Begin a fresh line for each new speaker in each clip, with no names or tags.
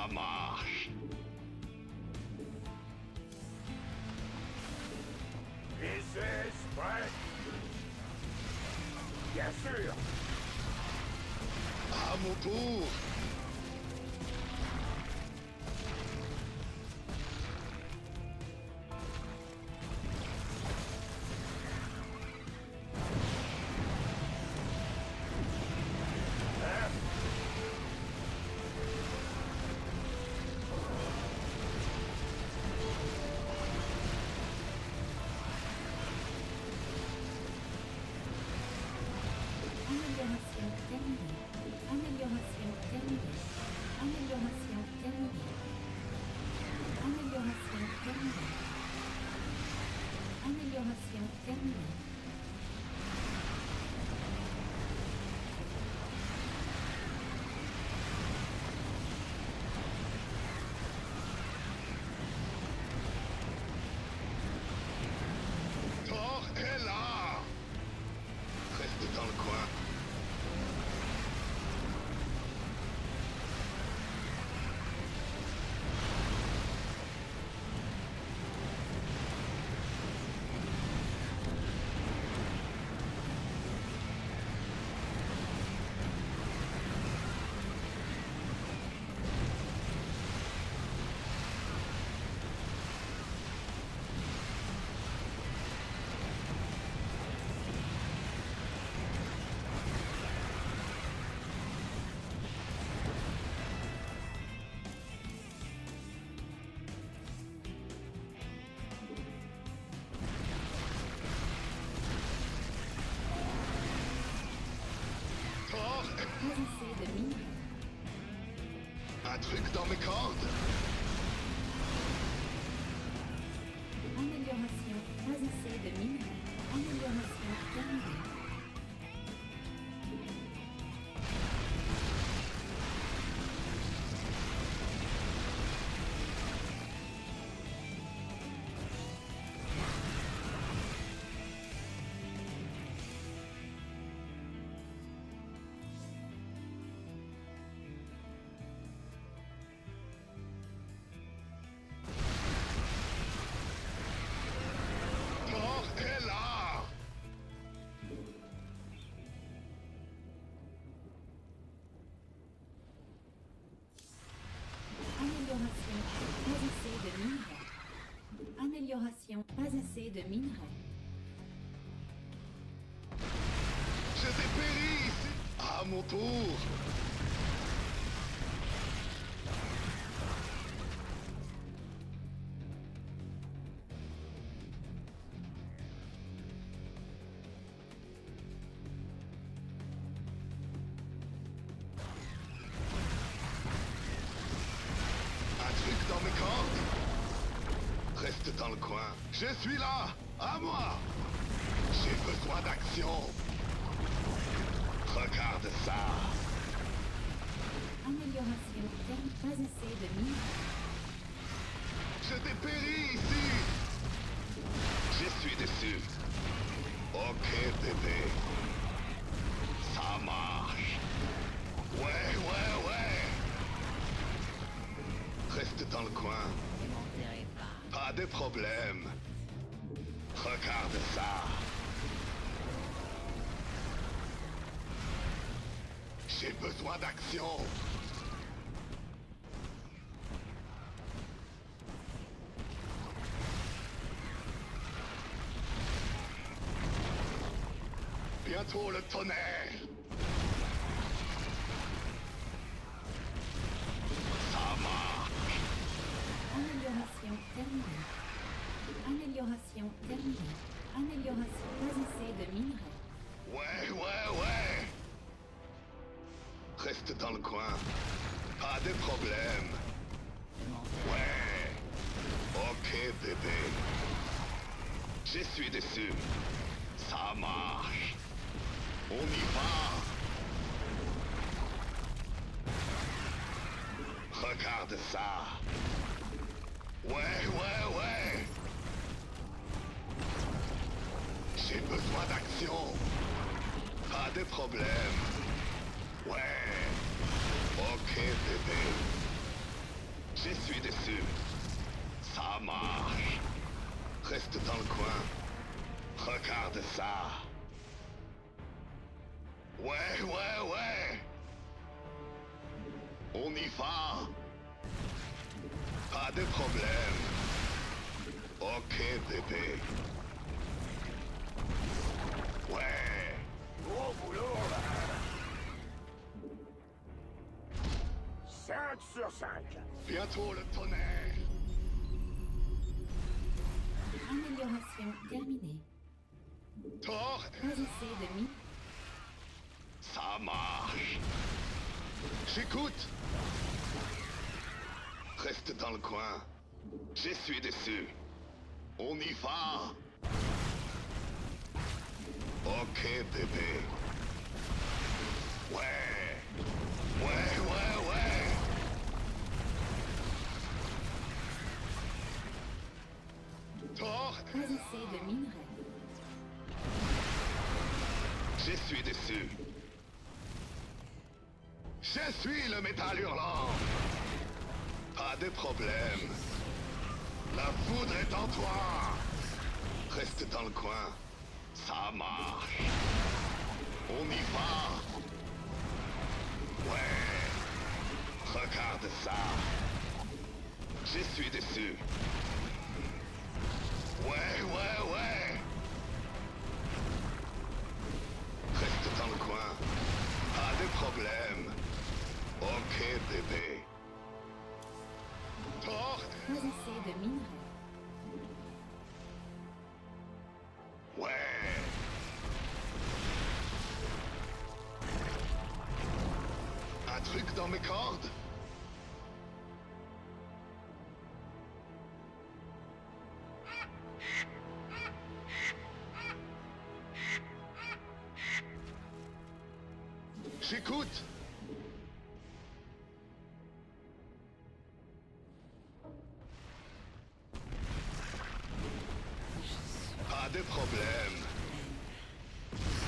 Ça marche.
This is prêt. Bien sûr.
À mon tour.
Amélioration terminée. Amélioration terminée. Amélioration terminée. Amélioration terminée. Amélioration terminée.
Thor est là. Reste dans le coin. Thor,
Pas assez de minerais.
un truc dans mes cordes.
Amélioration. Pas assez de minerais. Amélioration terminée.
Thor est là.
Amélioration. Pas assez de minerais. Amélioration. Pas assez de minerais.
Je dépéris ici. À mon tour. Un truc dans mes cordes. Reste dans le coin. Je suis là. À moi. J'ai besoin d'action. Regarde ça.
Amélioration. Pas assez de minerais.
Je dépéris ici. Je suis dessus. Ok, bébé. Ça marche. Ouais. Reste dans le coin. Pas de problème. Regarde ça. J'ai besoin d'action. Bientôt le tonnerre. Ça marche.
Amélioration terminée. Amélioration terminée. Amélioration. Pas assez de minerais.
Ouais. Reste dans le coin. Pas de problème. Ouais. Ok, bébé. Je suis dessus. Ça marche. On y va. Regarde ça. Ouais. J'ai besoin d'action. Pas de problème. Ouais. Ok, bébé. Je suis dessus. Ça marche. Reste dans le coin. Regarde ça. Ouais. On y va. Pas de problème. Ok, bébé. Ouais.
Gros boulot, là. 5 sur 5.
Bientôt le tonnerre.
Amélioration terminée.
Thor,
Pas assez de mine.
ça marche. J'écoute. Reste dans le coin. Je suis dessus. On y va. Ok, bébé. Ouais. Thor,
Pas assez de minerais.
je suis dessus. Je suis le métal hurlant. Pas de problème. La foudre est en toi. Reste dans le coin. Ça marche. On y va. Ouais. Regarde ça. Je suis dessus. Ouais. Reste dans le coin. Pas de problème. Ok, bébé. Thor,
Pas assez de minerais.
ouais. Un truc dans mes cordes? J'écoute. Pas de problème.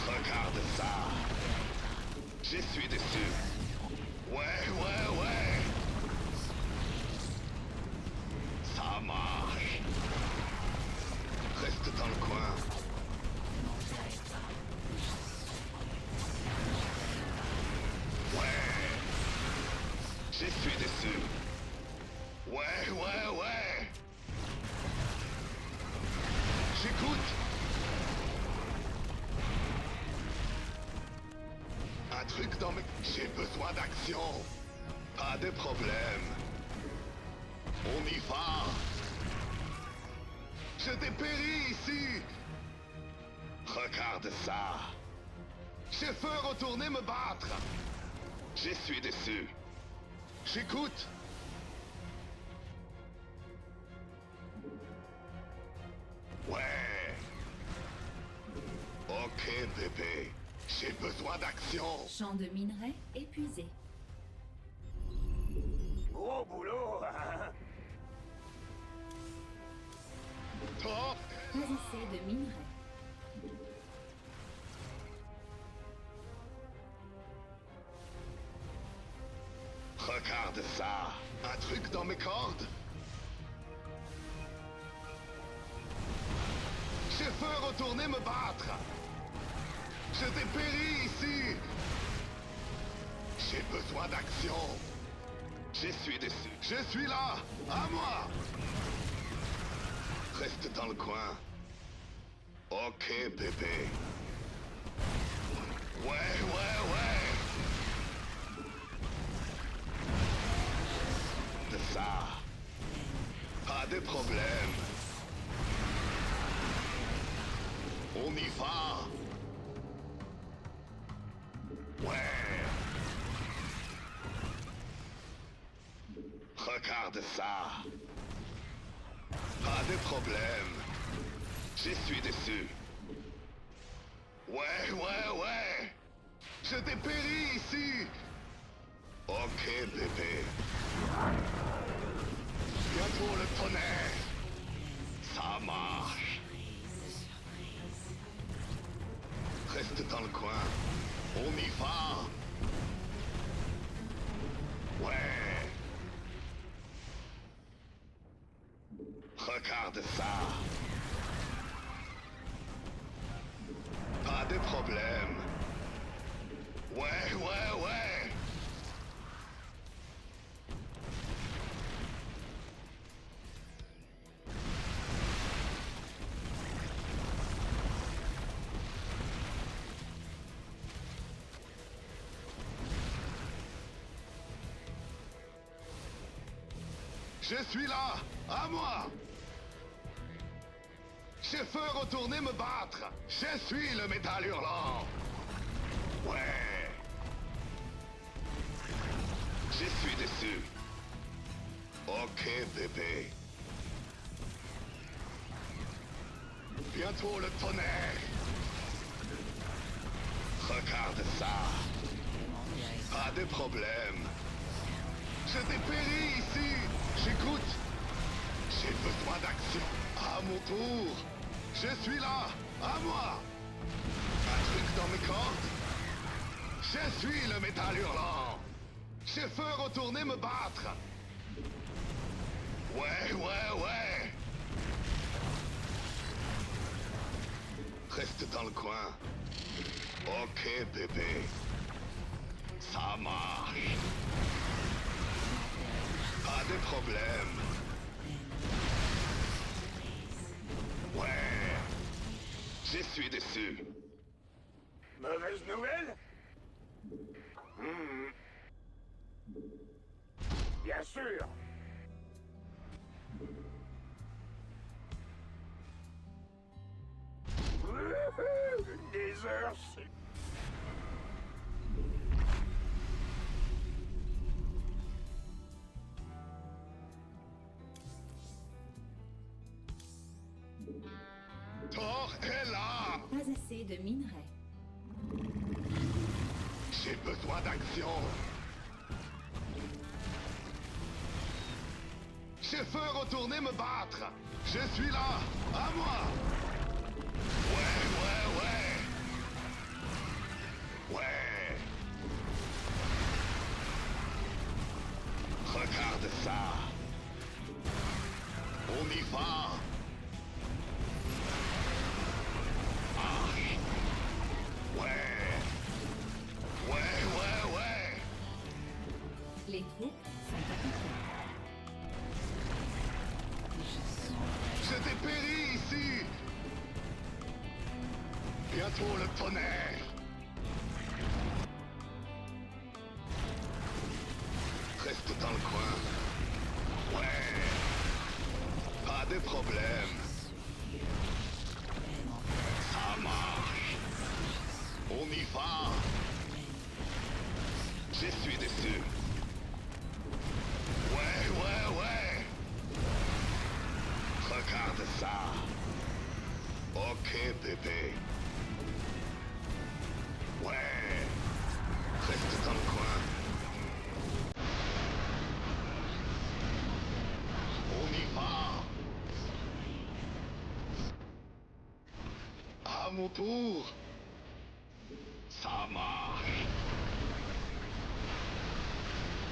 Regarde ça. Je suis dessus. Ouais. Ça marche. Reste dans le coin. Ouais. Je suis dessus. Ouais. J'écoute. Un truc dans mes... J'ai besoin d'action. Pas de problème. On y va. Je dépéris ici. Regarde ça. Je veux retourner me battre. Je suis dessus. J'écoute. Ouais. Ok, bébé. J'ai besoin d'action.
Champ de minerais épuisé.
Gros boulot, hein.
Thor,
Pas assez de minerais.
regarde ça. Un truc dans mes cordes. Je veux retourner me battre. Je dépéris ici. J'ai besoin d'action. Je suis dessus. Je suis là. À moi. Reste dans le coin. Ok, bébé. Ouais. De ça. Pas de problème. On y va. Ouais. Regarde ça. Pas de problème. Je suis dessus. Ouais. Je dépéris ici. Ok, bébé. Bientôt le tonnerre. Ça marche. Reste dans le coin. On y va. Ouais. Regarde ça. Pas de problème. Ouais, ouais, ouais. Je suis là. À moi. Je veux retourner me battre. Je suis le métal hurlant. Ouais. Je suis dessus. Ok, bébé. Bientôt le tonnerre. Regarde ça. Pas de problème. Je dépéris ici. J'écoute. J'ai besoin d'action. À mon tour. Je suis là. À moi. Un truc dans mes cordes. Je suis le métal hurlant. Je veux retourner me battre. Ouais, ouais, ouais. Reste dans le coin. Ok, bébé. Ça marche. Pas de problème. Ouais. Je suis dessus.
Mauvaise nouvelle? Bien sûr. Des heures, c'est...
Thor est là.
Pas assez de minerais.
J'ai besoin d'action. Je veux retourner me battre. Je suis là. À moi. Ouais, ouais, ouais. Ouais. Regarde ça. On y va. Marche. Ouais. Ouais, ouais, ouais.
Les troupes sont attaquées.
Je dépéris ici. Bientôt le tonnerre. Reste dans le coin. Ouais. Pas de problème. Ça marche. On y va. Je suis dessus. Ouais, ouais, ouais. Regarde ça. Ok, bébé. Ouais. Reste dans le coin. On y va. À mon tour. Ça marche.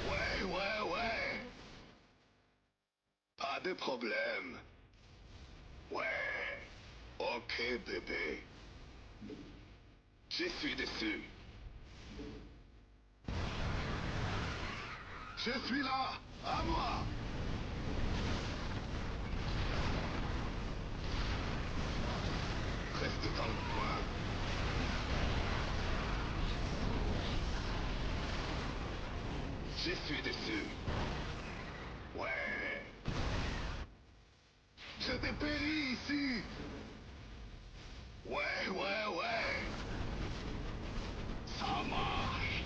Ouais, ouais, ouais. Pas de problème. Ouais. Ok, bébé. Je suis dessus. Je suis là. À moi. Reste dans le coin. Je suis dessus. Ouais. Je dépéris ici. Ouais, ouais, ouais. Ça marche.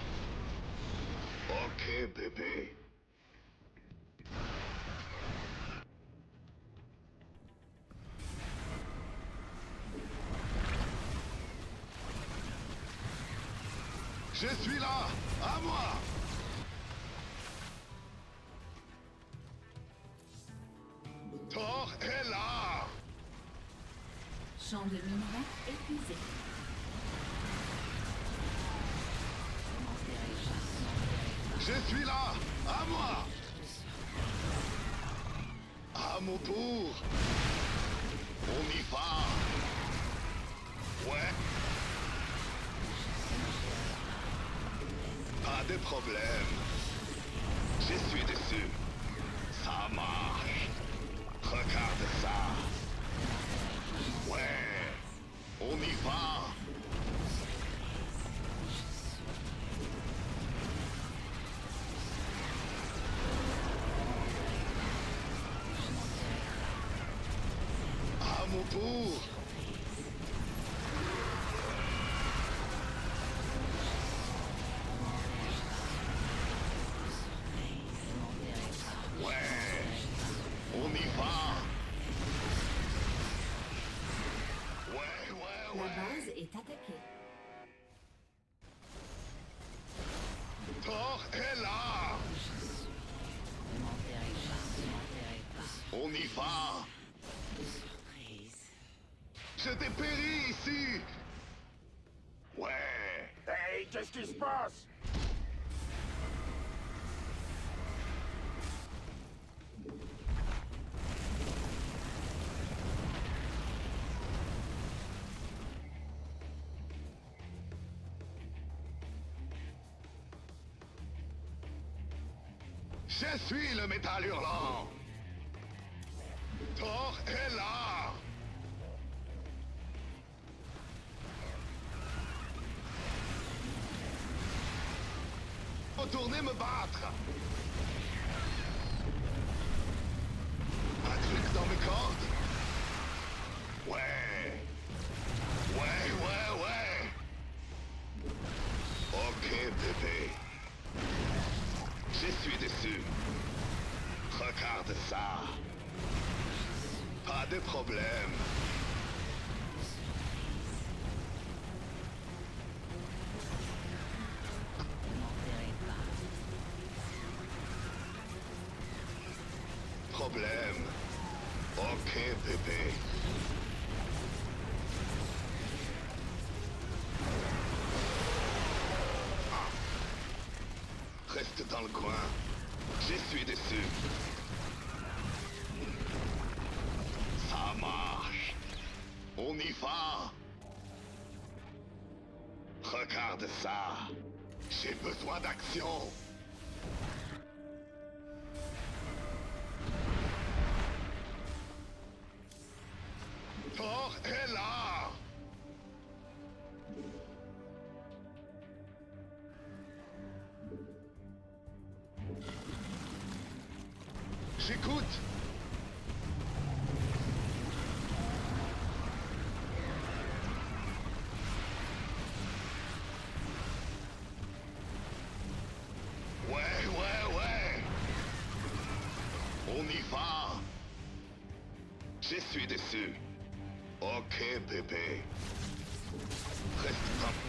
Ok, bébé. Je suis là. À moi. Thor est là.
Champ de minerais épuisé.
Je suis là. À moi. À À mon tour. On y va. Ouais. Pas de problème. Je suis dessus. Ça marche. Regarde ça. Ouais. On y va. À mon tour. Ouais. On y va. Ouais,
La
ouais.
base est attaquée.
Thor est là. On y va. Je dépéris ici. Ouais.
Hey, qu'est-ce qui se passe?
Je suis le métal hurlant. Thor est là. Retournez me battre. Un truc dans mes cordes. Ouais. Ouais. Ok, bébé. Je suis dessus. Regarde ça. Pas de problème. Problème. Ok, bébé. Reste dans le coin. Je suis dessus. Ça marche. On y va. Regarde ça. J'ai besoin d'action. Thor est là. J'écoute. Ouais. On y va. Je suis dessus. Ok, bébé. Reste comme...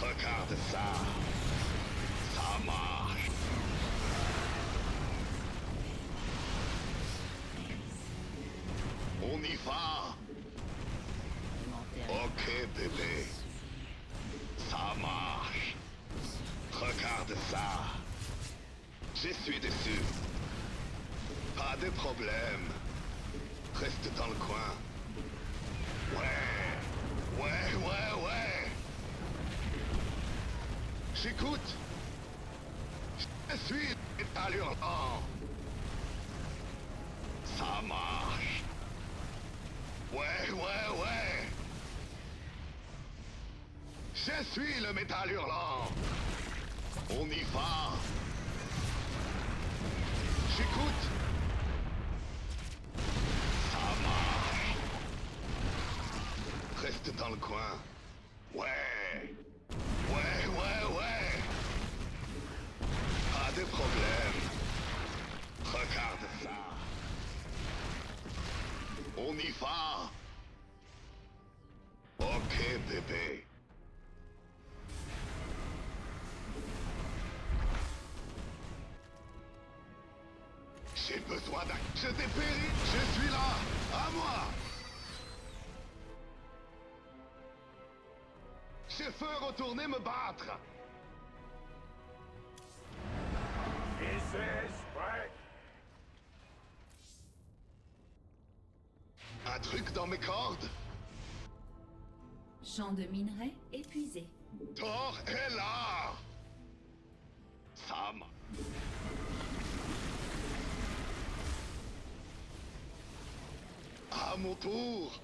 Regarde ça. Ça marche. On y va. Ok, bébé. Ça marche. Regarde ça. Je suis dessus. Pas de problème. Reste dans le coin. Ouais. J'écoute. Je suis métal hurlant. Ça marche. Ouais. Je suis le métal hurlant. On y va. J'écoute. Ça marche. Reste dans le coin. Ouais. Pas de problème. Regarde ça. On y va. Ok, bébé. J'ai besoin d'un... Je dépéris. Je suis là. À moi. Je veux retourner me battre.
This is prêt.
Un truc dans mes cordes?
Champ de minerais épuisé.
Thor est là! Sam! À mon tour!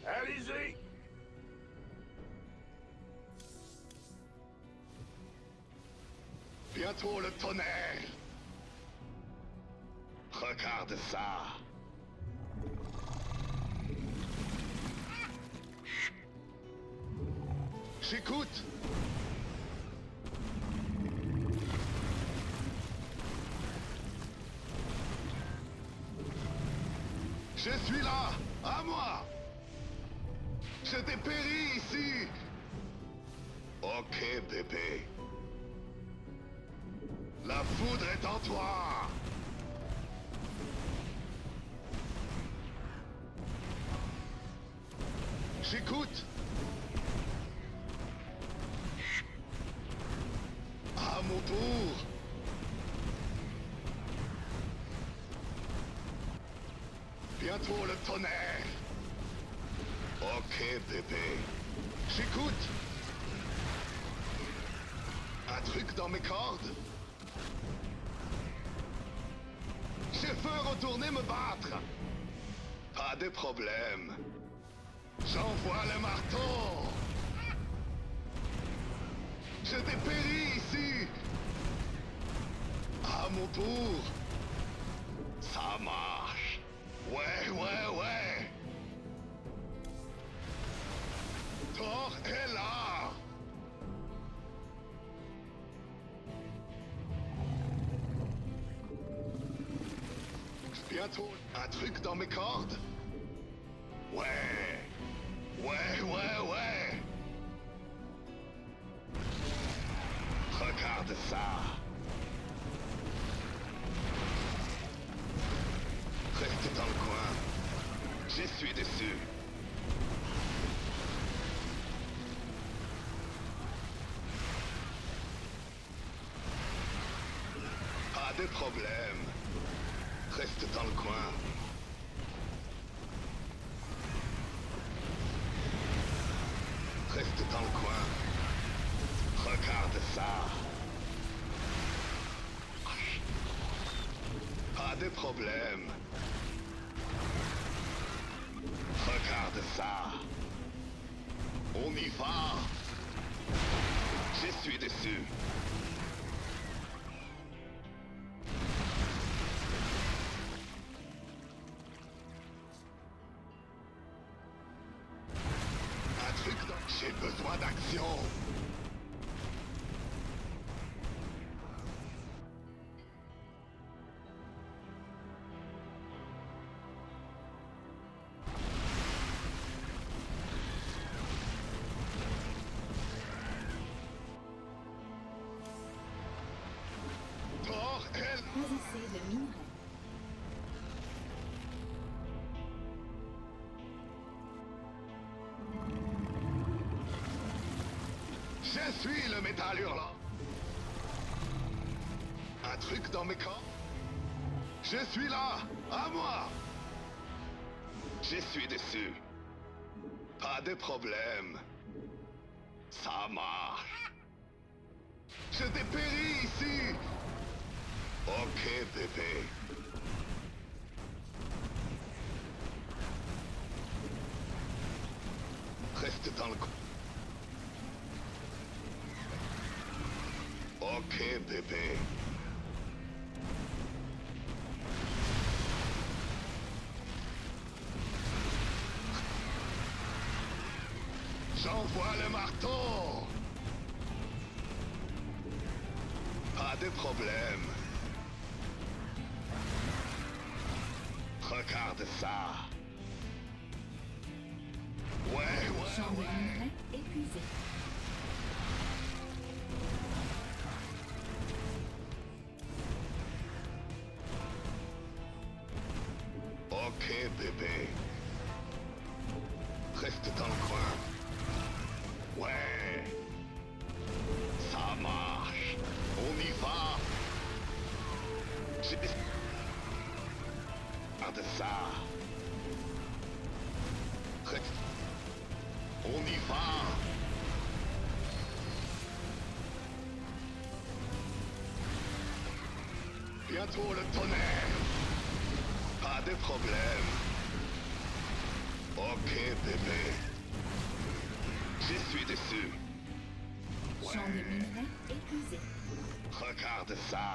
Allez-y!
Bientôt le tonnerre! Regarde ça! J'écoute! Je suis là! À moi! Je dépéris ici! Ok, bébé. La foudre est en toi! J'écoute! À mon tour! Bientôt le tonnerre! Ok, bébé. J'écoute! Un truc dans mes cordes? Je veux retourner me battre! Pas de problème. J'envoie le marteau! Je dépéris ici! À mon tour! Ça marche! Ouais, ouais, ouais! Thor est là! Bientôt, un truc dans mes cordes? Ouais! Ouais, ouais, ouais! Regarde ça! Reste dans le coin. Je suis dessus. Pas de problème. Reste dans le coin. Reste dans le coin. Regarde ça. Pas de problème. Regarde ça. On y va. Je suis dessus. Un truc dans... J'ai besoin d'action. Thor est là.
Pas assez de minerais.
Je suis le métal hurlant. Un truc dans mes corps? Je suis là! À moi! Je suis dessus. Pas de problème. Ça marche. Je dépéris ici! Ok, bébé. Reste dans le coin. Ok, bébé. J'envoie le marteau! Pas de problème. Regarde ça. Ouais, ouais,
Champ de
ouais.
minerais épuisé.
Ok, bébé. Reste dans le coin. Ouais. Ça marche. On y va. J'ai... ça. On y va. Bientôt le tonnerre. Pas de problème. Ok, bébé. Je suis dessus.
Champ de minerais épuisé.
Regarde ça.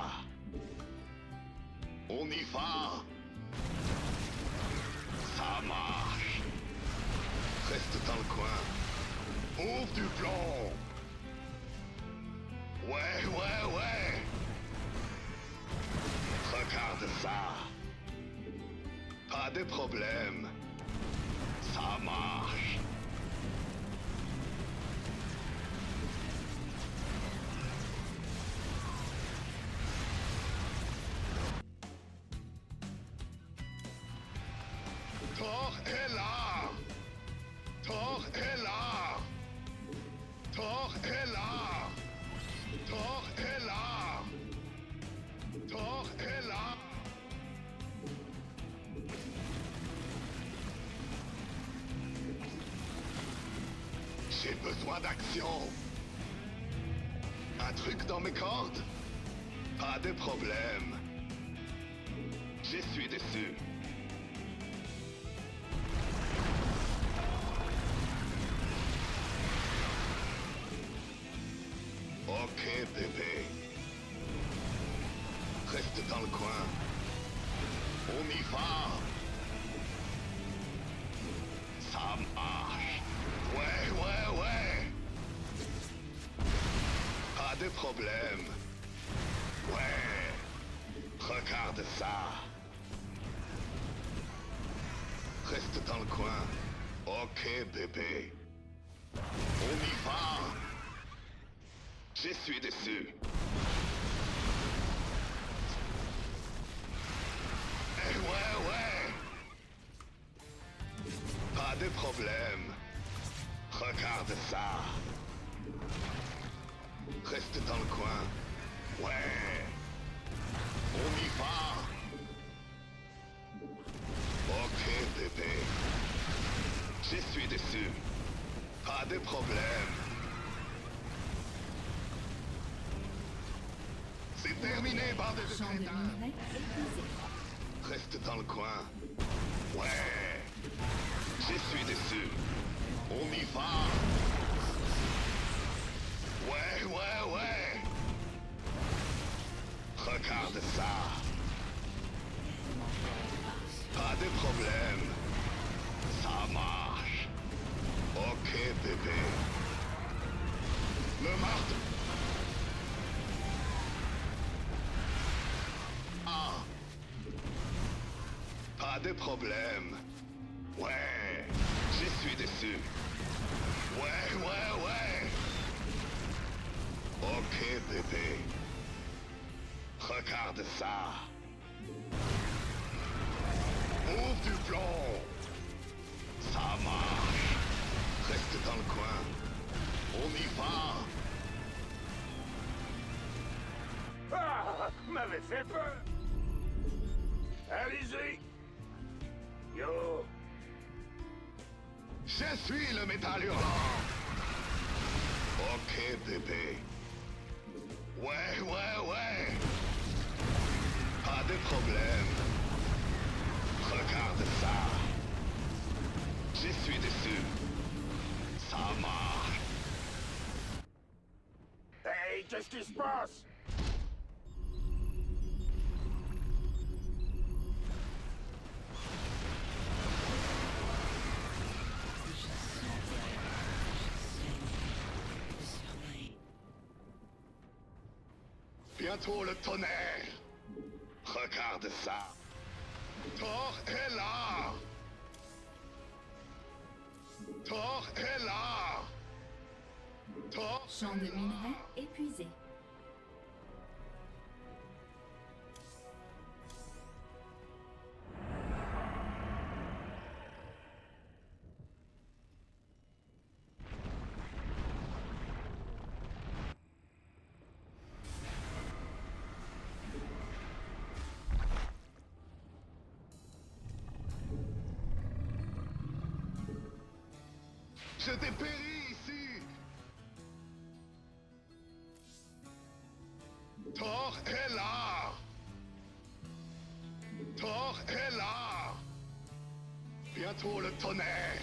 On y va. Ça marche. Reste dans le coin. Ouvre du plomb. Ouais. Regarde ça. Pas de problème. Ça marche. Thor est là. Thor est là. Thor est là. Thor est là. Thor est là. J'ai besoin d'action. Un truc dans mes cordes? Pas de problème. Je suis dessus. Ok, bébé. Reste dans le coin. On y va. Ça marche. Ouais. Pas de problème. Ouais. Regarde ça. Reste dans le coin. Ok, bébé. On y va. Je suis dessus. Ouais. Pas de problème. Regarde ça. Reste dans le coin. Ouais. On y va. Ok, bébé. Je suis dessus. Pas de problème. C'est terminé, bande de
Champ de
crétins.
minerais épuisé.
Reste dans le coin. Ouais. Je suis dessus. On y va. Ouais. Regarde ça. Pas de problème. Ça marche. Ok, bébé. Le marteau. Ah. Pas de problème. Ouais. Je suis dessus. Ouais. Ok, bébé. Regarde ça. Ouvre du plomb. Ça marche. Reste dans le coin. On y va.
Ah, m'avait fait peur. Allez-y. Yo.
Je suis le métal hurlant. Ok, bébé. Ouais. Pas de problème. Regarde ça. Je suis dessus. Ça marche.
Hey, qu'est-ce qui se passe?
Bientôt le tonnerre. Regarde ça. Thor est là. Thor est là. Thor.
Champ de minerais épuisé.
Je dépéris ici. Thor est là. Thor est là. Bientôt le tonnerre.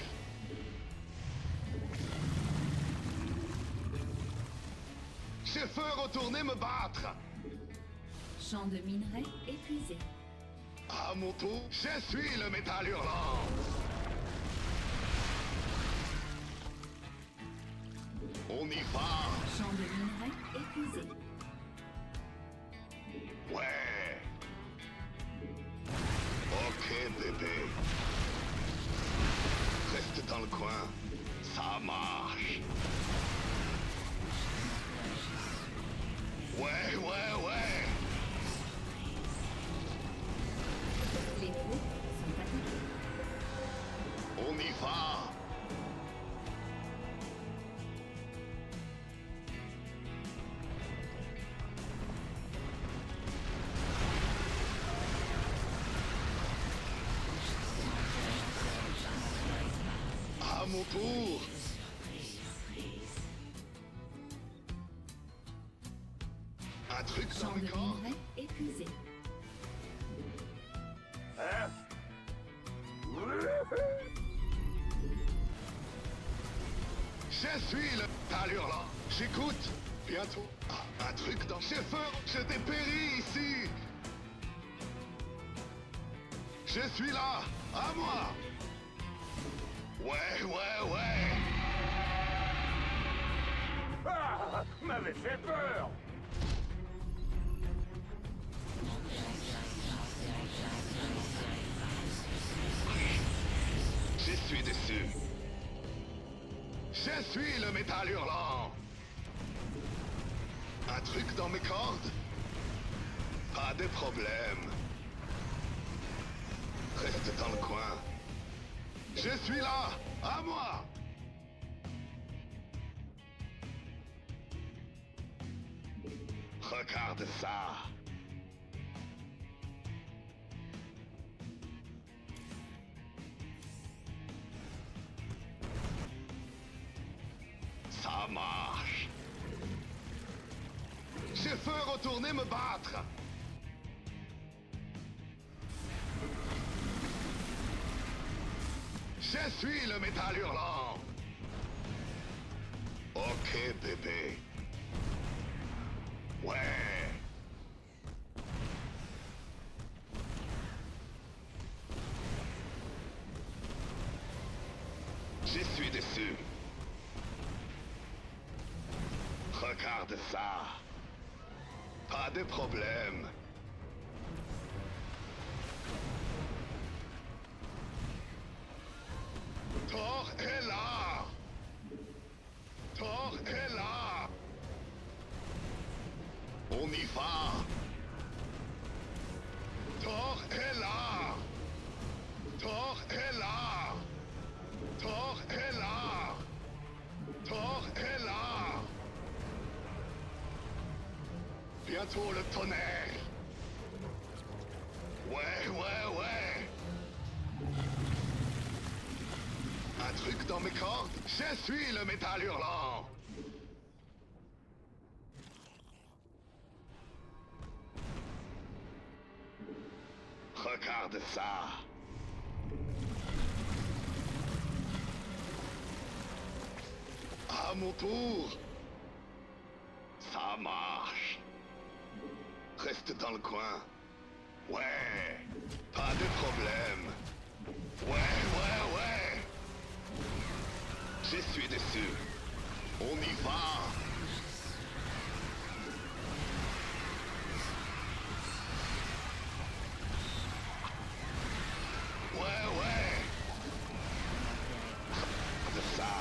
Je veux retourner me battre.
Champ de minerais épuisé.
À mon tour, je suis le métal hurlant. On y va.
Champ de minerais épuisé.
Ouais. Ok, bébé. Reste dans le coin. Ça marche. Ouais, ouais, ouais.
Les troupes sont attaquées.
On y va. À mon tour. Un truc dans
Champ
le
de
corps.
minerais épuisé.
Hein?
Je suis le métal hurlant. J'écoute. Bientôt. Ah, un truc dans... Chauffeur, je dépéris ici. Je suis là. À moi. Ouais, ouais, ouais.
Ah, m'avait fait peur.
Je suis dessus. Je suis le métal hurlant. Un truc dans mes cordes? Pas de problème. Reste dans le coin. Je suis là. À moi. Regarde ça. Ça marche. Je veux retourner me battre. Je suis le métal hurlant. Ok, bébé. Ouais. Je suis dessus. Regarde ça. Pas de problème. Thor est là. Thor est là. On y va. Thor est là. Thor est là. Thor est là. Thor est là. Bientôt le tonnerre. Ouais, ouais, ouais. Un truc dans mes cordes? Je suis le métal hurlant. Regarde ça. À mon tour. Ça marche. Reste dans le coin. Ouais. Pas de problème. Ouais, ouais, ouais. Je suis dessus. On y va. Ouais, ouais. De ça.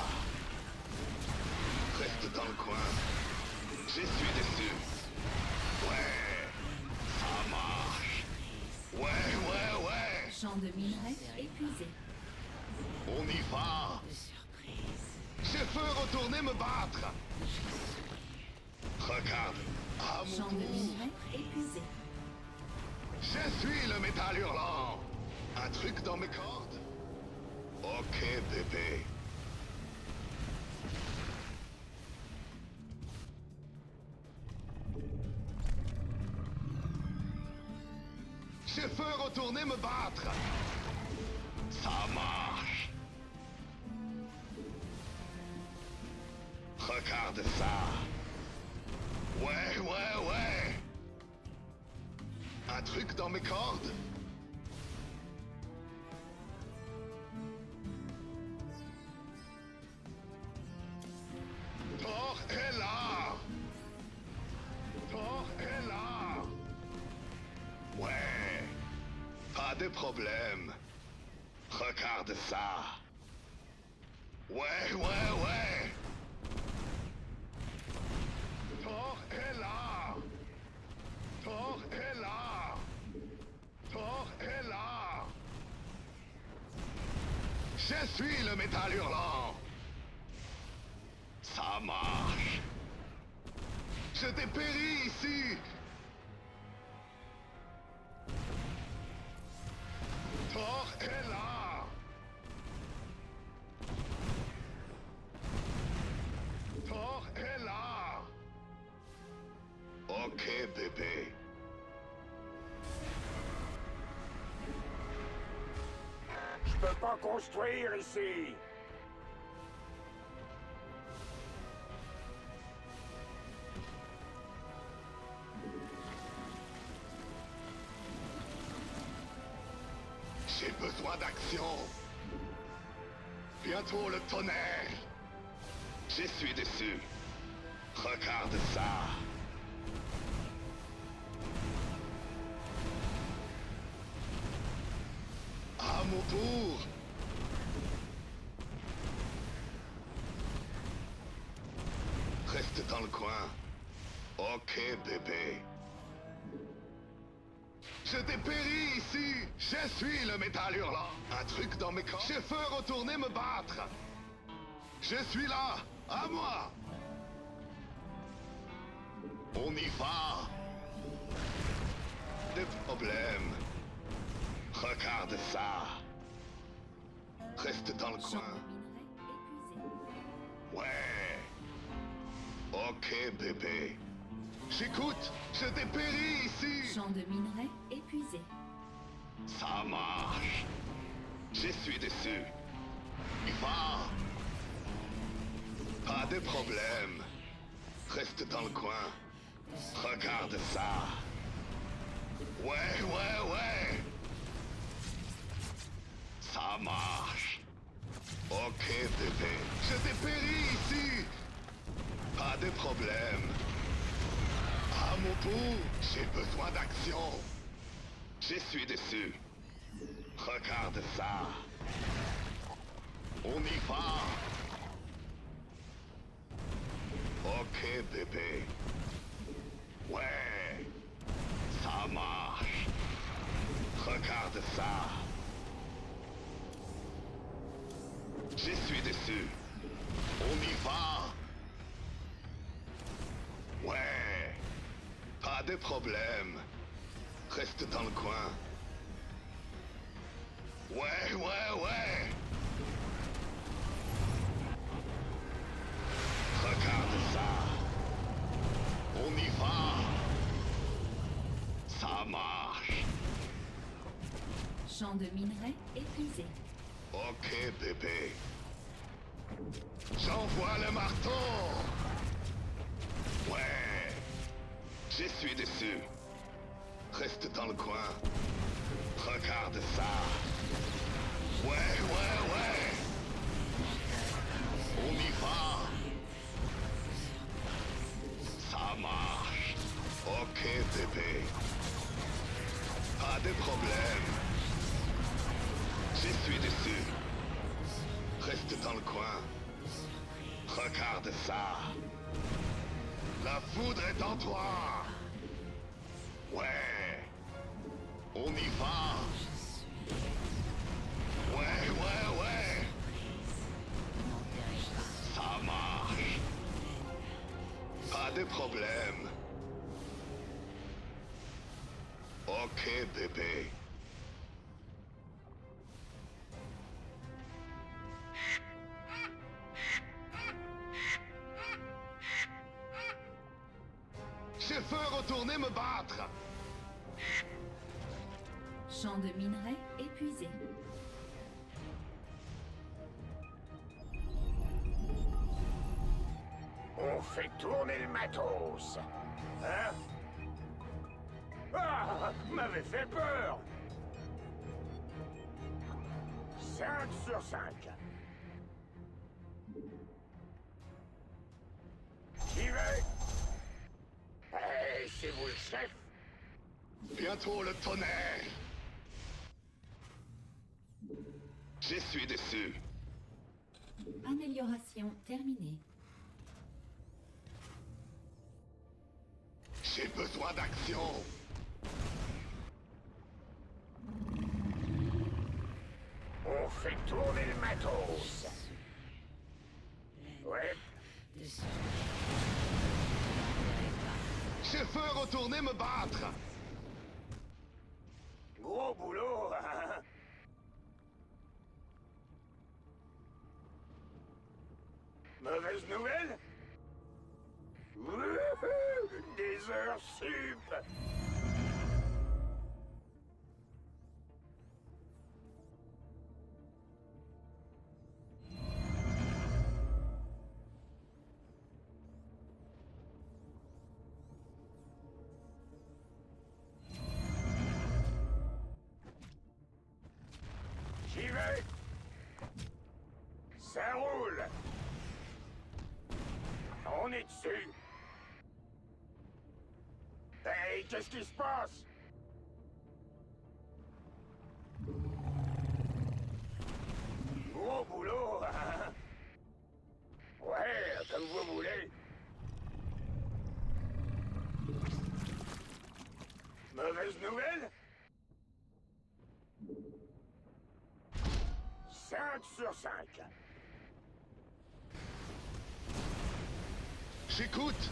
Reste dans le coin. Je suis dessus. Ouais. Ça marche. Ouais, ouais, ouais.
Champ de minerais épuisé.
On y va. Je veux retourner me battre. Regarde. À mon
Champ de
tour.
minerais épuisé.
Je suis le métal hurlant. Un truc dans mes cordes? Ok, bébé. Je veux retourner me battre. Ça marche. Regarde ça. Ouais. Un truc dans mes cordes. Thor est là. Thor est là. Ouais. Pas de problème. Regarde ça. Ouais. Thor est là. Thor est là. Thor est là. Je suis le métal hurlant. Ça marche. Je dépéris ici. Thor est là. Thor est là. Ok, bébé.
Je peux pas construire ici.
J'ai besoin d'action. Bientôt le tonnerre. Je suis dessus. Regarde ça. À mon tour. Reste dans le coin. Ok, bébé. Je dépéris ici. Je suis le métal hurlant. Un truc dans mes corps. Je veux retourner me battre. Je suis là. À moi. On y va. Des problèmes. Regarde ça. Reste dans le
Champ
coin.
de minerai épuisé.
Ouais. Ok, bébé. J'écoute. Je dépéris ici.
Champ de minerai épuisé.
Ça marche. Je suis dessus. Il va. Pas de problème. Reste dans le coin. Regarde ça. Ouais. Ça marche. Ok, bébé. Je dépéris ici. Pas de problème. À mon tour, j'ai besoin d'action. Je suis dessus. Regarde ça. On y va. Ok, bébé. Ouais. Ça marche. Regarde ça. Je suis dessus. On y va. Ouais. Pas de problème. Reste dans le coin. Ouais. Regarde ça. On y va. Ça marche.
Champ de minerai épuisé.
Ok, bébé. J'envoie le marteau. Ouais. Je suis dessus. Reste dans le coin. Regarde ça. Ouais. On y va. Ça marche. Ok, bébé. Pas de problème. Je suis dessus. Reste dans le coin. Regarde ça. La foudre est en toi. Ouais. On y va. Ouais. Ça marche. Pas de problème. Ok, bébé. Je veux retourner me battre.
Champ de minerai épuisé.
On fait tourner le matos. Hein? Ah, m'avait fait peur. 5 sur 5. J'y vais. Hey, c'est vous le chef?
Bientôt le tonnerre. Je suis déçu.
Amélioration terminée.
J'ai besoin d'action.
On fait tourner le matos. Ouais.
Je veux retourner me battre.
Gros boulot, hein? Mauvaise nouvelle? Wouhou! Des heures sup! J'y vais! Ça roule! On est dessus! Hey, qu'est-ce qui se passe? Gros boulot, hein? Ouais, comme vous voulez. Mauvaise nouvelle? 5 sur 5.
J'écoute.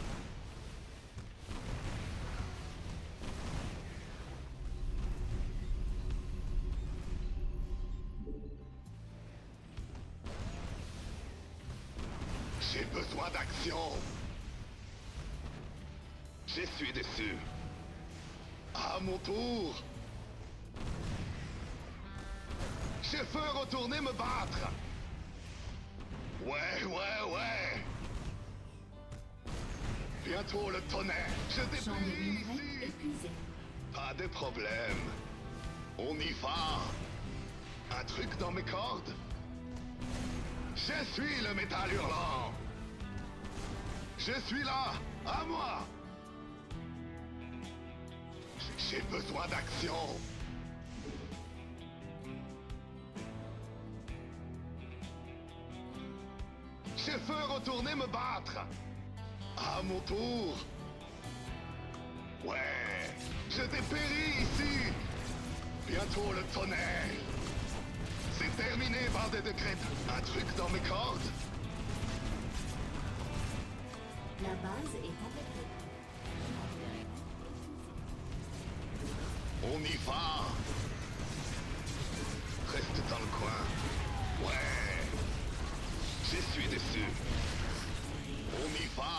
J'ai besoin d'action. Je suis déçu. À mon tour. Je veux retourner me battre. Ouais. Bientôt le tonnerre. Je
Champ de
dépéris
minerai
ici.
épuisé.
Pas de problème. On y va. Un truc dans mes cordes. Je suis le métal hurlant. Je suis là. À moi. J'ai besoin d'action. Je veux retourner me battre. À mon tour. Ouais. Je dépéris ici. Bientôt le tonnerre. C'est terminé, bande de crêpes. Un truc dans mes cordes.
La base est attaquée.
On y va. Reste dans le coin. Ouais. Je suis déçu. On y va.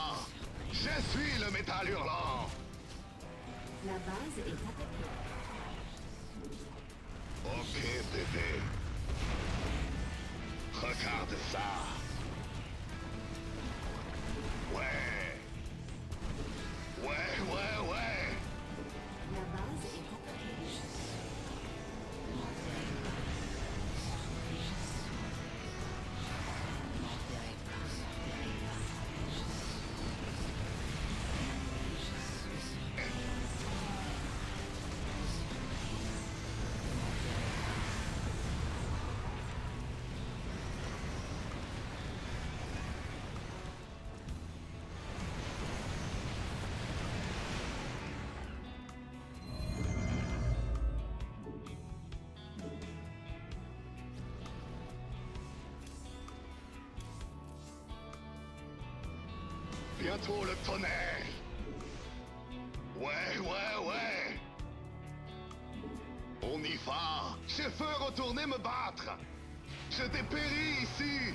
Je suis le métal hurlant.
La base est attaquée.
Ok, bébé. Regarde ça. Ouais.
La base est attaquée.
Bientôt le tonnerre. Ouais. On y va. Je veux retourner me battre. Je dépéris ici.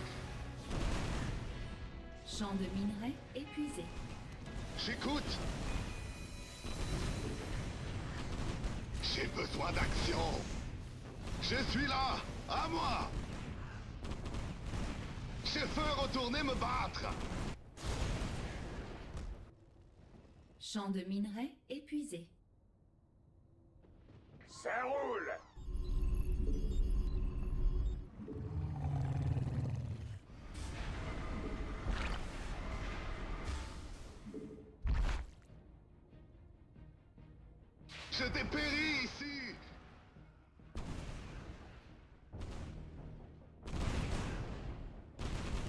Champ de minerai épuisé.
J'écoute. Je J'ai besoin d'action. Je suis là. À moi. Je veux retourner me battre.
Champ de minerais épuisé.
Ça roule.
Je dépéris ici.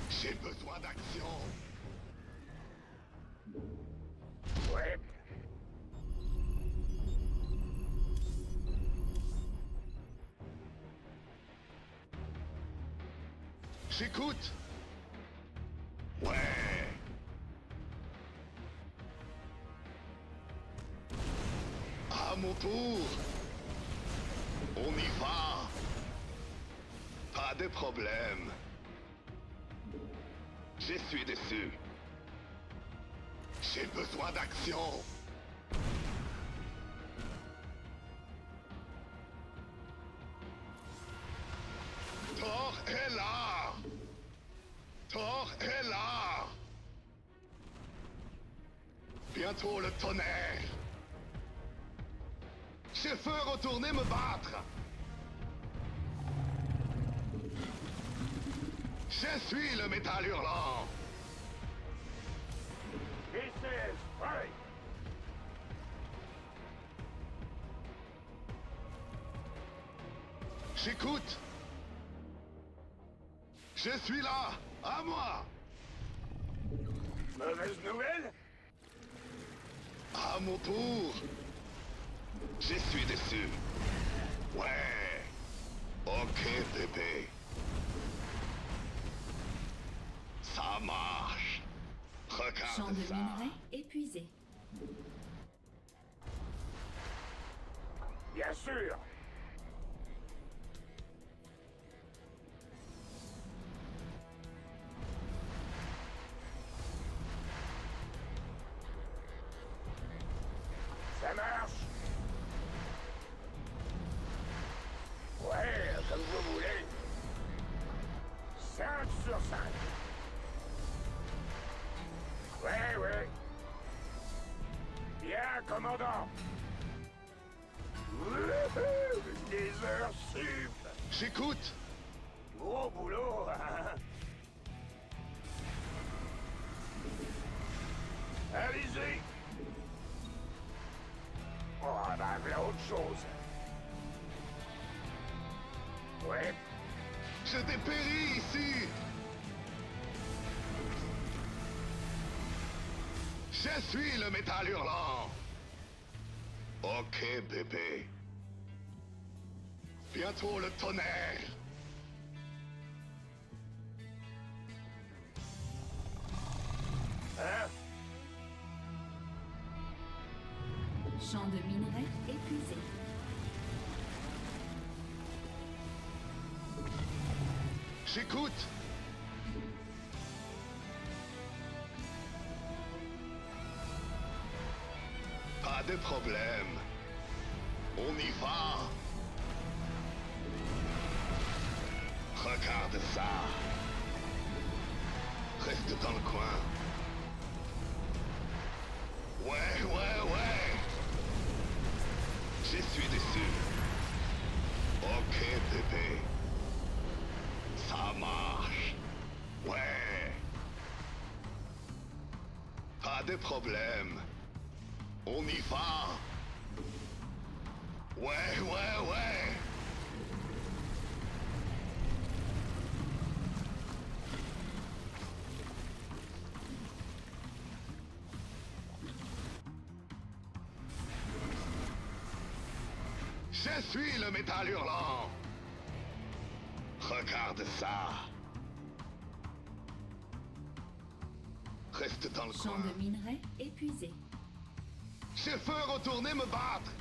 J'ai besoin d'action.
Ouais.
J'écoute. Ouais. À mon tour. On y va. Pas de problème. Je suis dessus. J'ai besoin d'action. Thor est là. Thor est là. Bientôt le tonnerre. Je veux retourner me battre. Je suis le métal hurlant.
This is right.
J'écoute. Je suis là. À moi.
Mauvaise nouvelle?
À mon tour. Je suis dessus. Ouais. Ok, bébé. Ça marche.
Champ
Regarde
de
ça.
minerais épuisé.
Bien sûr. Ça marche. Ouais, comme vous voulez. 5 sur 5. Ouais, ouais. Bien, commandant. Wouhou, des heures sup.
J'écoute.
Gros boulot, hein. Allez-y. Oh, ben, voilà autre chose. Ouais.
Je dépéris ici. Je suis le métal hurlant. Ok, bébé. Bientôt le tonnerre.
Hein?
Champ de minerais épuisé.
J'écoute. Pas de problème. On y va. Regarde ça. Reste dans le coin. Ouais. Je suis dessus. Ok, bébé. Ça marche. Ouais. Pas de problème. On y va. Ouais. Je suis le métal hurlant. Regarde ça. Reste dans le
Champ
coin.
de minerais épuisé.
Je veux retourner me battre.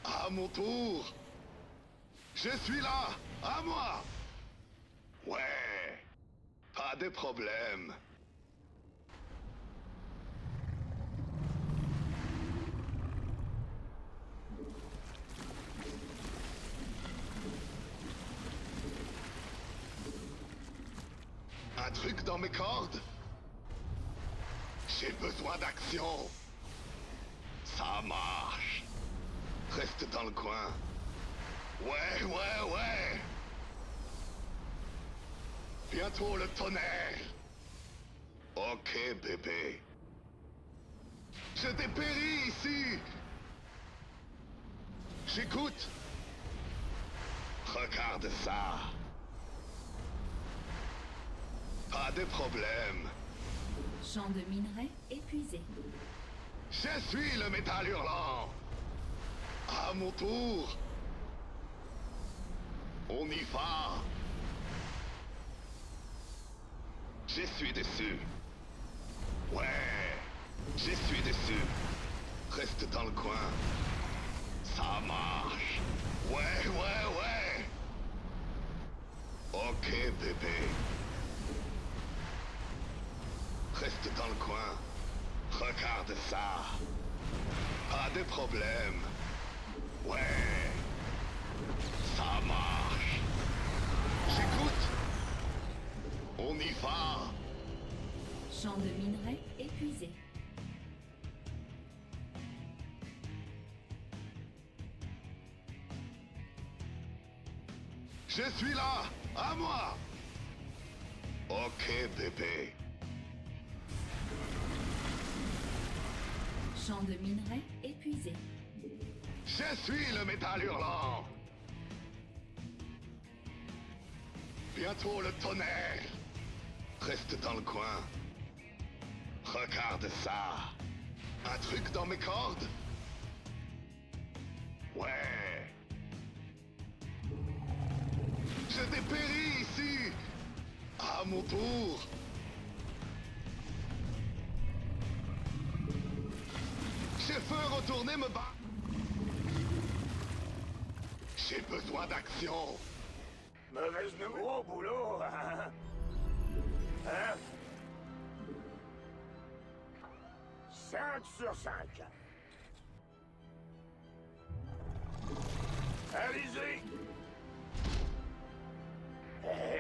À mon tour. Je suis là. À moi. Ouais. Pas de problème. Un truc dans mes cordes? J'ai besoin d'action. Ça marche. Reste dans le coin. Ouais. Bientôt le tonnerre. Ok, bébé. Je dépéris ici. J'écoute. Regarde ça. Pas de problème.
Champ de minerais épuisé.
Je suis le métal hurlant. À mon tour. On y va. Je suis dessus. Ouais. Je suis dessus. Reste dans le coin. Ça marche. Ouais. Ok, bébé. Reste dans le coin. Regarde ça. Pas de problème. Ouais. Ça marche. J'écoute. On y va.
Champ de minerais épuisé.
Je suis là. À moi. Ok, bébé.
Champ de minerais épuisé.
Je suis le métal hurlant. Bientôt le tonnerre. Reste dans le coin. Regarde ça. Un truc dans mes cordes? Ouais. Je dépéris ici. À mon tour. Je veux retourner me battre. J'ai besoin d'action.
Mauvaise nouvelle. Gros boulot, hein? 5 sur 5. Allez-y.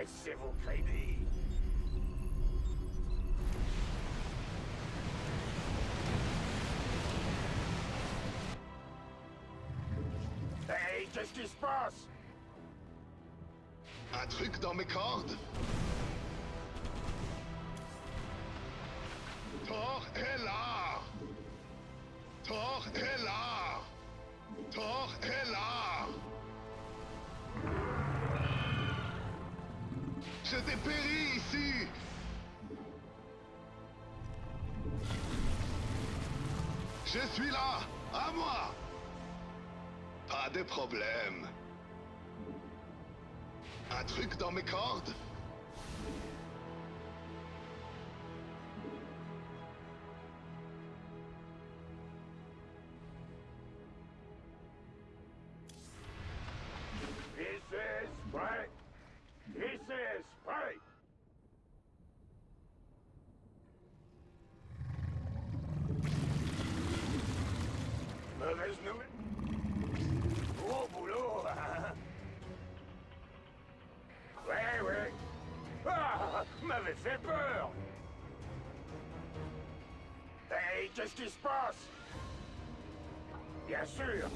C'est vos crédits. Hey, qu'est-ce qui se passe?
Un truc dans mes cordes? Thor est là! Thor est là! Thor est là! Je dépéris ici! Je suis là! À moi! Pas de problème. Un truc dans mes cordes?
This is right. This is right. Mauvaise nouvelle. Gros boulot, hein? Ouais. Ah, m'avait fait peur. Hey, qu'est-ce qui se passe? Bien sûr.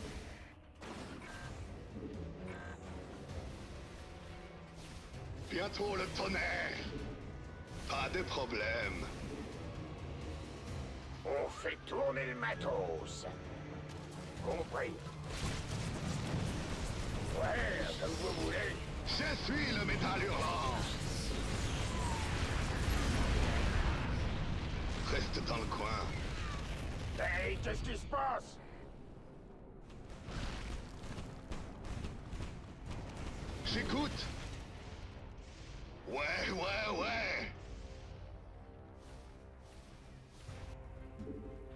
Bientôt le tonnerre. Pas de problème.
On fait tourner le matos. Compris. Ouais, comme vous voulez.
Je suis le métal hurlant. Reste dans le coin.
Hey, qu'est-ce qui se passe?
J'écoute. Ouais.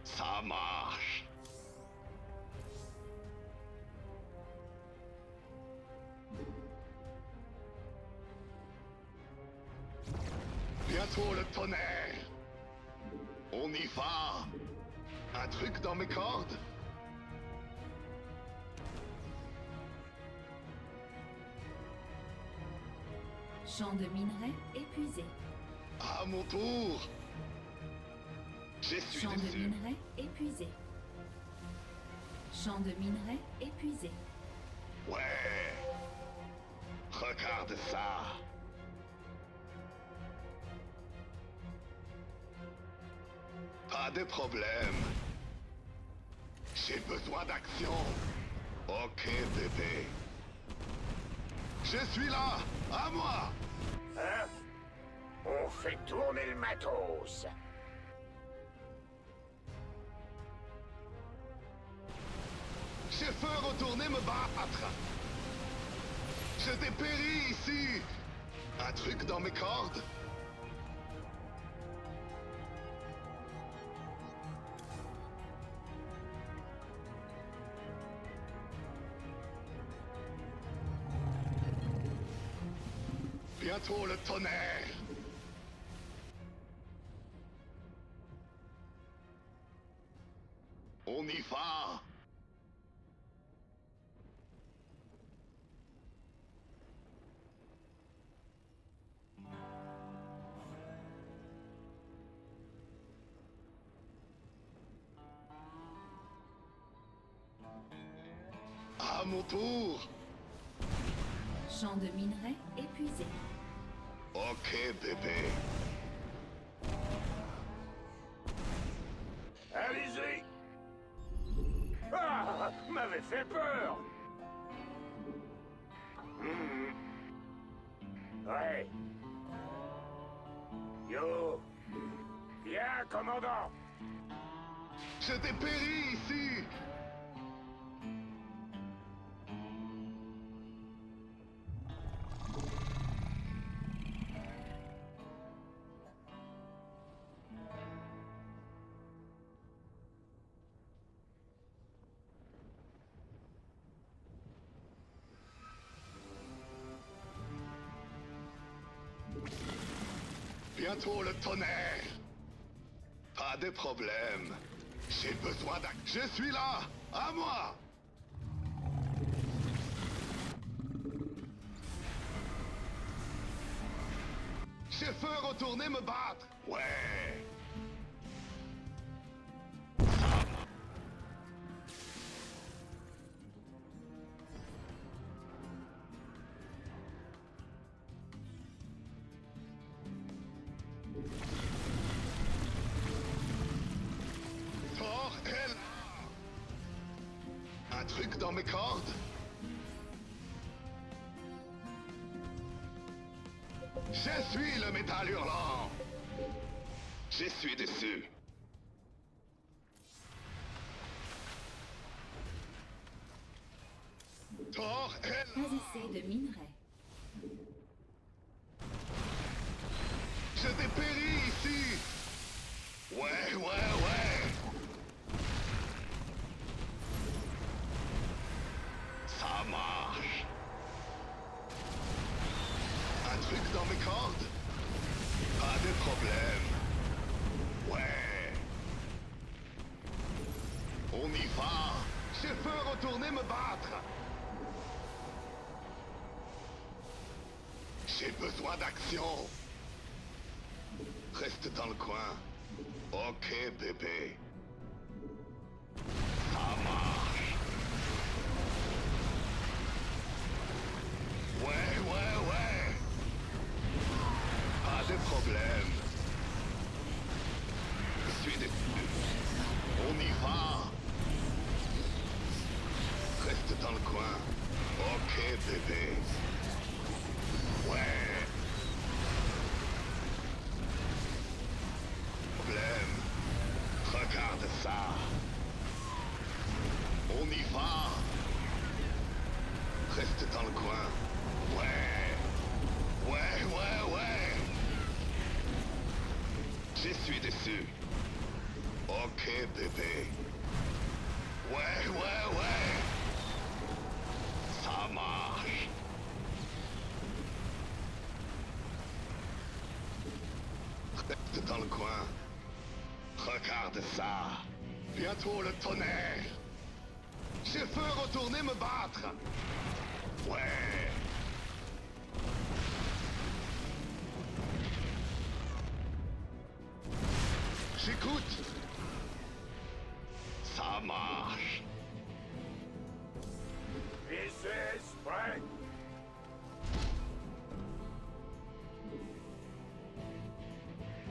Ça marche. Bientôt le tonnerre. On y va. Un truc dans mes cordes?
Champ de minerais épuisé.
mon tour. Je suis
Champ de
déçu.
minerai épuisé. Champ de minerai épuisé.
Ouais. Regarde ça. Pas de problème. J'ai besoin d'action. Ok, bébé. Je suis là. À moi.
Hein? On fait tourner le matos.
Je veux retourner me battre. Je dépéris ici. Un truc dans mes cordes. Bientôt le tonnerre. On y va. À mon tour.
Champ de minerai épuisé.
Ok, bébé.
Allez-y! Ah! M'avait fait peur! Ouais. Yo! Viens, commandant!
Je dépéris ici. Bientôt le tonnerre. Pas de problème. J'ai besoin d'action. Je suis là. À moi. Je veux retourner me battre. Ouais. Thor est là. Un truc dans mes cordes. Je suis le métal hurlant. Je suis dessus. Thor est là.
Pas assez de minerai.
Je dépéris ici. Ouais, ouais, ouais. Ça marche. Un truc dans mes cordes. Pas de problème. Ouais. On y va. Je veux retourner me battre. J'ai besoin d'action. Reste dans le coin. Ok, bébé. Ça marche. Ouais, ouais, ouais. Pas de problème. Je suis dessus. On y va. Reste dans le coin. Ok, bébé. Ouais. Problème. Regarde ça. On y va. Reste dans le coin. Ouais. Ouais, ouais, ouais. Je suis dessus. Ok, bébé. Ouais, ouais, ouais. Ça marche. Reste dans le coin. Regarde ça. Bientôt le tonnerre. Je veux retourner me battre. Ouais. J'écoute. Ça marche.
This is Frank.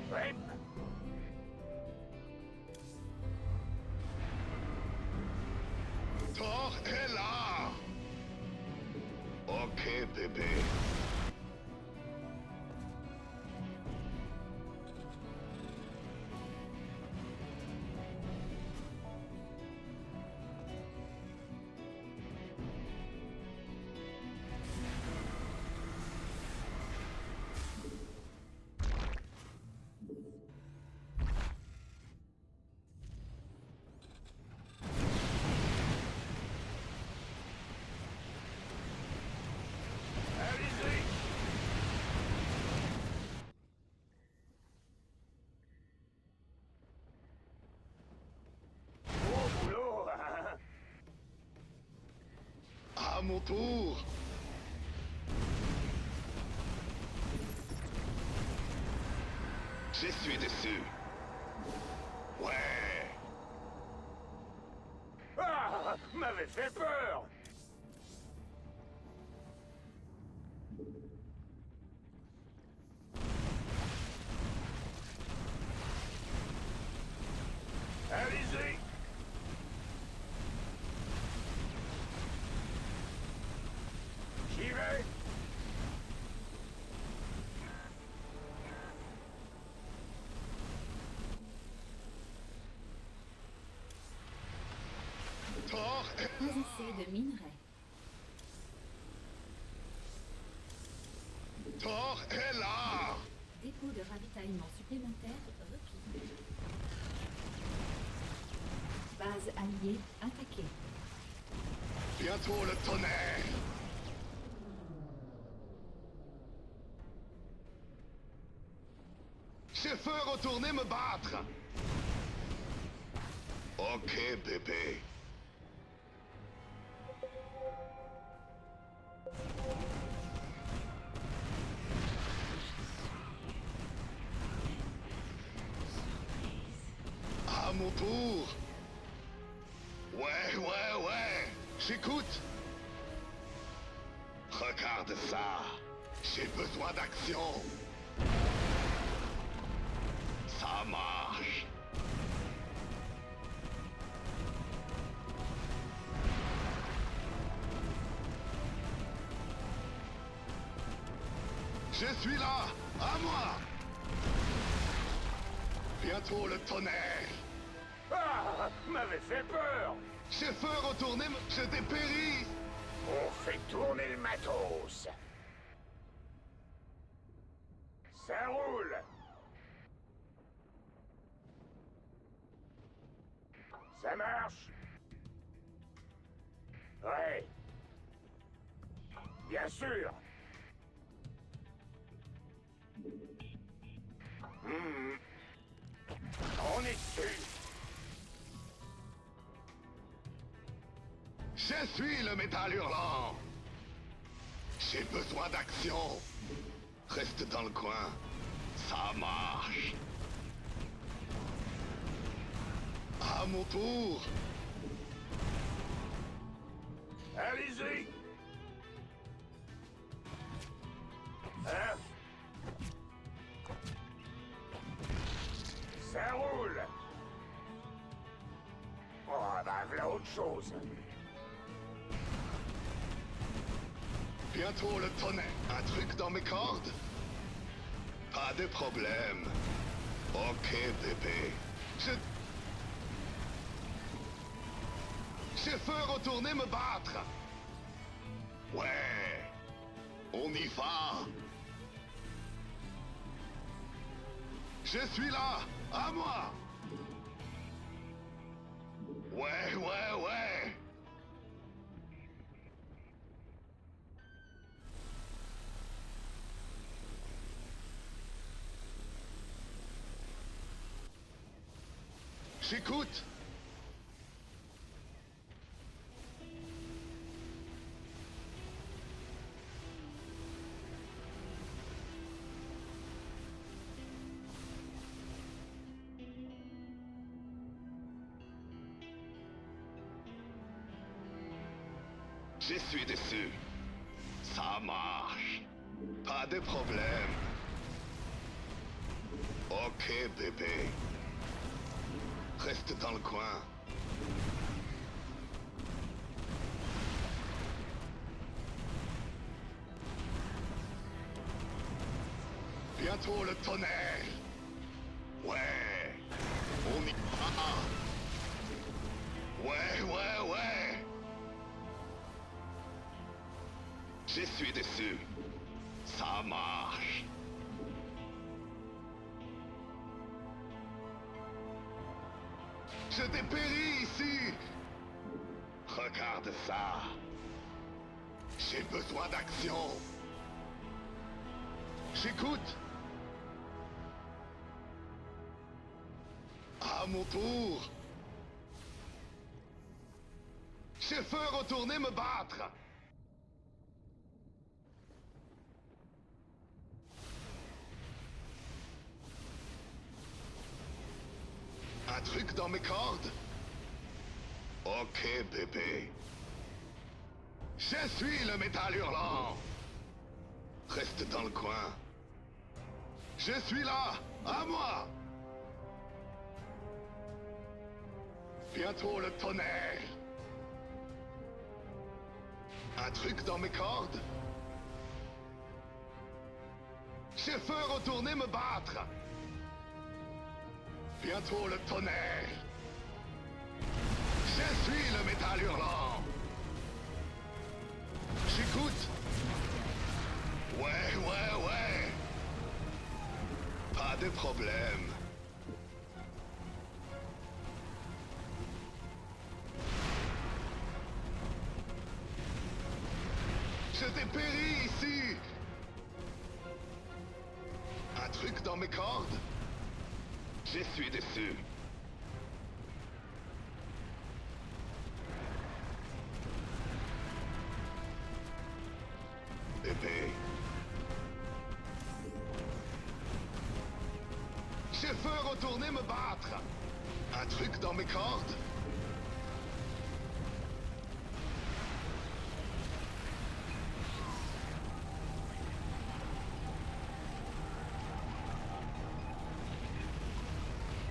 Frank.
Thor est là. Ok, bébé.
Allez-y. Beau boulot.
À mon tour. Je suis dessus. Ouais.
Ah, m'avait fait peur. Allez-y. J'y vais.
Thor est...
Pas assez de minerais.
Thor est là.
Dépôt de ravitaillement supplémentaire requis. Base alliée attaquée.
Bientôt le tonnerre. Je veux retourner me battre. Ok, bébé. À mon tour. Ouais. J'écoute. Regarde ça. J'ai besoin d'action. Ça marche. Je suis là. À moi. Bientôt le tonnerre.
Ah, m'avait fait peur.
Je veux retourner me... Je dépéris.
On fait tourner le matos. Ça roule. Ça marche. Ouais. Bien sûr. Hmm. On est dessus.
Je suis le métal hurlant. J'ai besoin d'action. Reste dans le coin. Ça marche. À mon tour.
Allez-y. Hein? Ça roule. Oh, ben voilà autre chose.
Bientôt le tonnerre. Un truc dans mes cordes? Pas de problème. Ok, bébé. Je veux retourner me battre. Ouais. On y va. Je suis là. À moi. Ouais. J'écoute. Je suis dessus. Ça marche. Pas de problème. Ok, bébé. Reste dans le coin. Bientôt le tonnerre. Ouais. On y va. Ouais. Je suis dessus. Ça marche. Je dépéris ici. Regarde ça. J'ai besoin d'action. J'écoute. À mon tour. Je veux retourner me battre. Un truc dans mes cordes? Ok, bébé. Je suis le métal hurlant. Reste dans le coin. Je suis là, à moi. Bientôt le tonnerre. Un truc dans mes cordes? Je veux retourner me battre. Bientôt le tonnerre. Je suis le métal hurlant. J'écoute. Ouais. Pas de problème. Je dépéris ici. Un truc dans mes cordes? Je suis dessus. Bébé. Je veux retourner me battre. Un truc dans mes cordes?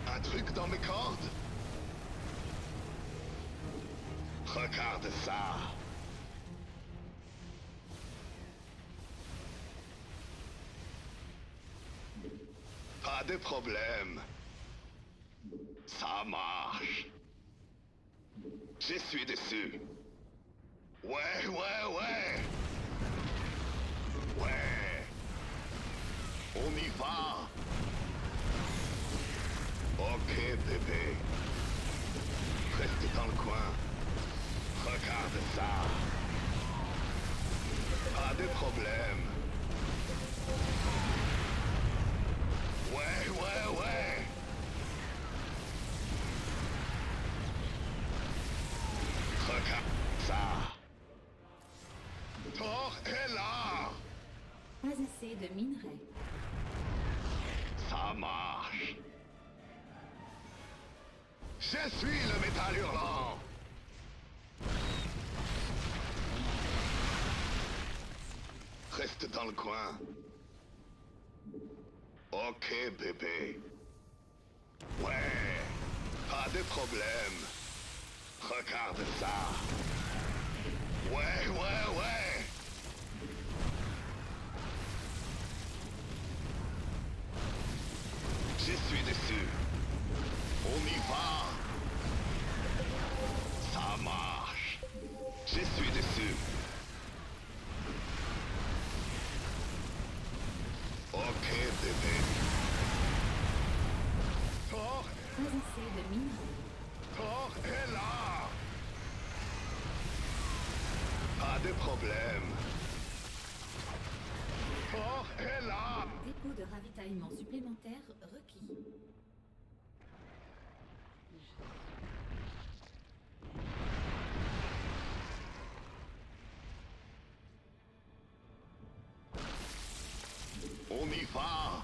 Un truc dans mes cordes? Regarde ça. Pas de problème. Ça marche. Je suis dessus. Ouais. On y va. Ok, bébé. Reste dans le coin. Regarde ça. Pas de problème. Ouais. Regarde ça. Thor est là.
Pas assez de minerais.
Ça marche. Je suis le métal hurlant. Reste dans le coin. Ok, bébé. Ouais. Pas de problème. Regarde ça. Ouais. Je suis dessus. On y va. Ça marche. Je suis dessus. Ok, bébé. Thor
Pas assez de minerais.
est là. Pas de problème. Thor est là.
Dépôt de ravitaillement supplémentaire requis.
On y va.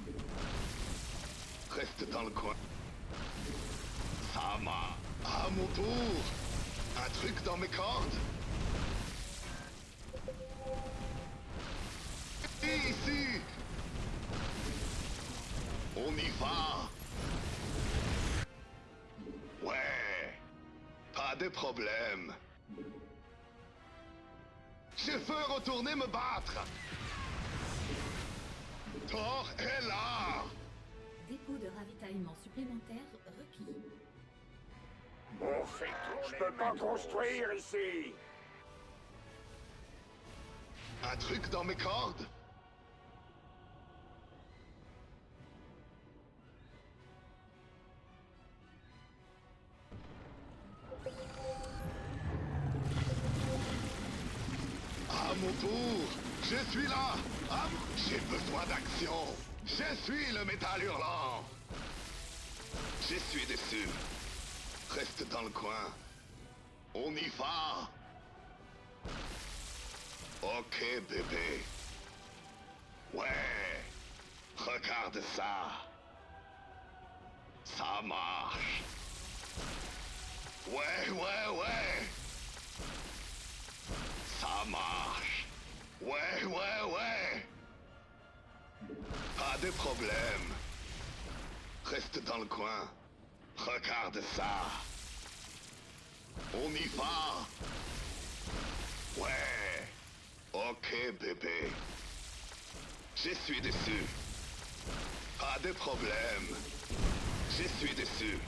Reste dans le coin. Ça m'a. À mon tour. Un truc dans mes cordes? Ici. On y va. Ouais. Pas de problème. Je veux retourner me battre. Thor est là.
Dépôt de ravitaillement supplémentaire requis.
On fait tourner. Je peux pas construire ici.
Un truc dans mes cordes. À mon tour, je suis là. Ah, j'ai besoin d'action. Je suis le métal hurlant. Je suis dessus. Reste dans le coin. On y va. Ok, bébé. Ouais. Regarde ça. Ça marche. Ouais. Ça marche. Ouais. Pas de problème. Reste dans le coin. Regarde ça. On y va. Ouais. Ok, bébé. Je suis dessus. Pas de problème. Je suis dessus.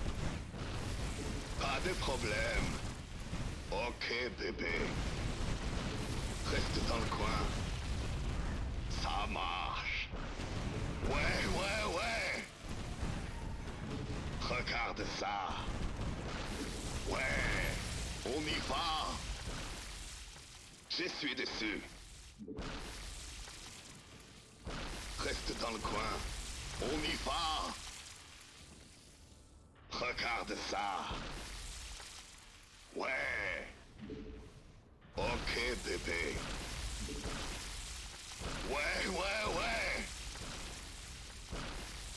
Pas de problème. Ok, bébé. Reste dans le coin. Ça marche. Ouais. Regarde ça. Ouais. On y va. Je suis dessus. Reste dans le coin. On y va. Regarde ça. Ouais. Ok, bébé. Ouais.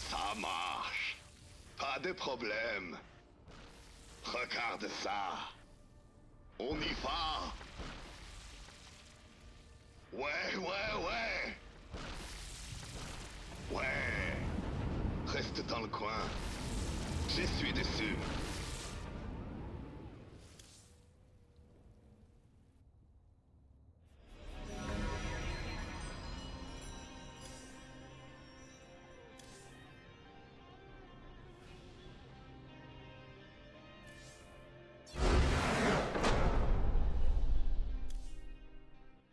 Ça marche. Pas de problème. Regarde ça. On y va. Ouais. Ouais. Reste dans le coin. Je suis dessus.